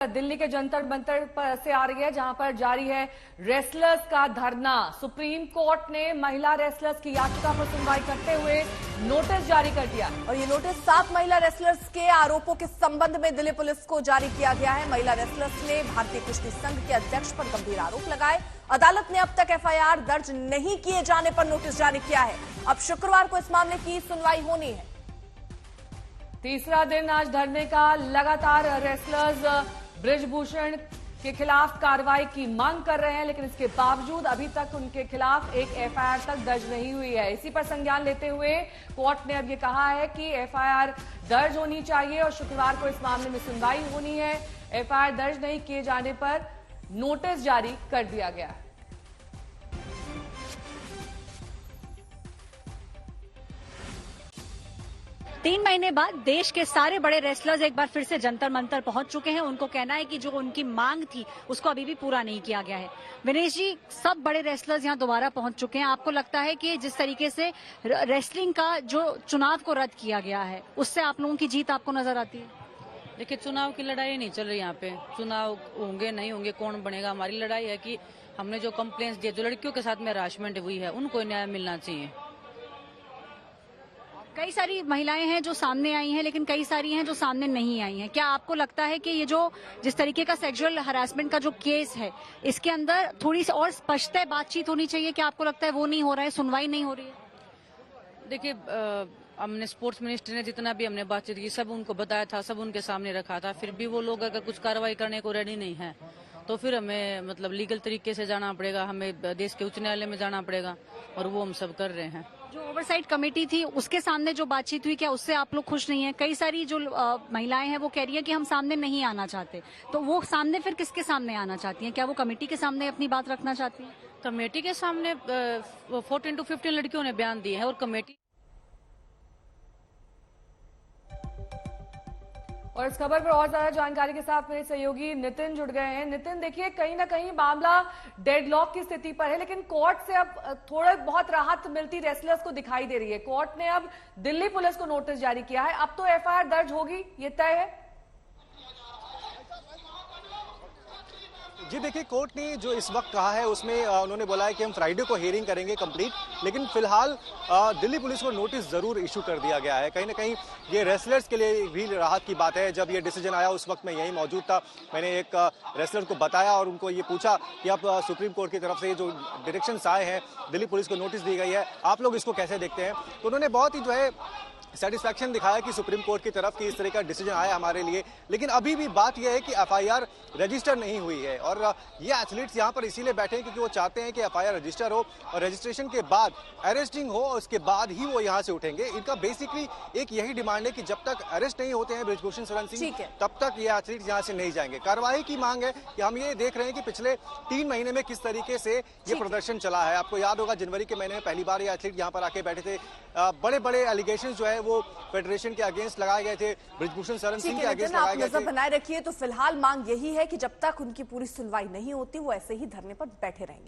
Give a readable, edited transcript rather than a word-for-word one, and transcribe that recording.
दिल्ली के जंतर मंतर पर से आ रही है, जहां पर जारी है रेसलर्स का धरना। सुप्रीम कोर्ट ने महिला रेसलर्स की याचिका पर सुनवाई करते हुए नोटिस जारी कर दिया और ये नोटिस 7 महिला रेसलर्स के आरोपों के संबंध में दिल्ली पुलिस को जारी किया गया है। महिला रेसलर्स ने भारतीय कुश्ती संघ के अध्यक्ष पर गंभीर आरोप लगाए। अदालत ने अब तक एफआईआर दर्ज नहीं किए जाने पर नोटिस जारी किया है। अब शुक्रवार को इस मामले की सुनवाई होनी है। तीसरा दिन आज धरने का लगातार रेसलर्स ब्रिजभूषण के खिलाफ कार्रवाई की मांग कर रहे हैं, लेकिन इसके बावजूद अभी तक उनके खिलाफ एक एफआईआर तक दर्ज नहीं हुई है। इसी पर संज्ञान लेते हुए कोर्ट ने अब ये कहा है कि एफआईआर दर्ज होनी चाहिए और शुक्रवार को इस मामले में सुनवाई होनी है। एफआईआर दर्ज नहीं किए जाने पर नोटिस जारी कर दिया गया है। 3 महीने बाद देश के सारे बड़े रेसलर्स एक बार फिर से जंतर मंतर पहुंच चुके हैं। उनको कहना है कि जो उनकी मांग थी उसको अभी भी पूरा नहीं किया गया है। विनेश जी, सब बड़े रेसलर्स यहां दोबारा पहुंच चुके हैं। आपको लगता है कि जिस तरीके से रेसलिंग का जो चुनाव को रद्द किया गया है उससे आप लोगों की जीत आपको नजर आती है? देखिए, चुनाव की लड़ाई नहीं चल रही यहाँ पे। चुनाव होंगे नहीं होंगे, कौन बनेगा, हमारी लड़ाई है कि हमने जो कंप्लेंट्स दिए, जो लड़कियों के साथ में हरासमेंट हुई है, उनको न्याय मिलना चाहिए। कई सारी महिलाएं हैं जो सामने आई हैं, लेकिन कई सारी हैं जो सामने नहीं आई हैं। क्या आपको लगता है कि ये जो जिस तरीके का सेक्सुअल हरासमेंट का जो केस है, इसके अंदर थोड़ी सी और स्पष्ट बातचीत होनी चाहिए? क्या आपको लगता है वो नहीं हो रहा है, सुनवाई नहीं हो रही है? देखिए, हमने स्पोर्ट्स मिनिस्टर ने जितना भी हमने बातचीत की, सब उनको बताया था, सब उनके सामने रखा था। फिर भी वो लोग अगर कुछ कार्रवाई करने को रेडी नहीं है तो फिर हमें लीगल तरीके से जाना पड़ेगा, हमें देश के उच्च न्यायालय में जाना पड़ेगा और वो हम सब कर रहे हैं। जो ओवरसाइट कमेटी थी उसके सामने जो बातचीत हुई, क्या उससे आप लोग खुश नहीं हैं? कई सारी जो महिलाएं हैं वो कह रही हैं कि हम सामने नहीं आना चाहते, तो वो सामने फिर किसके सामने आना चाहती हैं? क्या वो कमेटी के सामने अपनी बात रखना चाहती हैं? कमेटी के सामने 14 to 15 लड़कियों ने बयान दिए हैं और कमेटी। और इस खबर पर और ज्यादा जानकारी के साथ मेरे सहयोगी नितिन जुड़ गए हैं। नितिन, देखिए, कहीं ना कहीं मामला डेडलॉक की स्थिति पर है, लेकिन कोर्ट से अब थोड़ा बहुत राहत मिलती रेसलर्स को दिखाई दे रही है। कोर्ट ने अब दिल्ली पुलिस को नोटिस जारी किया है। अब तो एफआईआर दर्ज होगी, ये तय है? जी देखिए, कोर्ट ने जो इस वक्त कहा है उसमें उन्होंने बोला है कि हम फ्राइडे को हियरिंग करेंगे कंप्लीट, लेकिन फिलहाल दिल्ली पुलिस को नोटिस जरूर इशू कर दिया गया है। कहीं ना कहीं ये रेसलर्स के लिए भी राहत की बात है। जब ये डिसीजन आया उस वक्त मैं यहीं मौजूद था। मैंने एक रेसलर को बताया और उनको ये पूछा कि आप सुप्रीम कोर्ट की तरफ से जो डायरेक्शंस आए हैं, दिल्ली पुलिस को नोटिस दी गई है, आप लोग इसको कैसे देखते हैं? तो उन्होंने बहुत ही जो है सेटिस्फैक्शन दिखाया कि सुप्रीम कोर्ट की तरफ की इस तरह का डिसीजन आया हमारे लिए। लेकिन अभी भी बात यह है कि एफआईआर रजिस्टर नहीं हुई है और ये एथलीट्स यहाँ पर इसीलिए बैठे हैं क्योंकि वो चाहते हैं कि एफआईआर रजिस्टर हो और रजिस्ट्रेशन के बाद अरेस्टिंग हो और उसके बाद ही वो यहाँ से उठेंगे। इनका बेसिकली एक यही डिमांड है कि जब तक अरेस्ट नहीं होते हैं ब्रिजभूषण शरण सिंह, तब तक ये एथलीट्स यहाँ से नहीं जाएंगे। कार्रवाई की मांग है कि हम ये देख रहे हैं कि पिछले 3 महीने में किस तरीके से ये प्रदर्शन चला है। आपको याद होगा जनवरी के महीने में पहली बार ये एथलीट यहाँ पर आके बैठे थे। बड़े बड़े एलिगेशन जो है वो फेडरेशन के अगेंस्ट लगाए गए थे, ब्रिजभूषण शरण सिंह के अगेंस्ट लगाए गए थे। नजर बनाए रखिए। तो फिलहाल मांग यही है कि जब तक उनकी पूरी सुनवाई नहीं होती वो ऐसे ही धरने पर बैठे रहेंगे।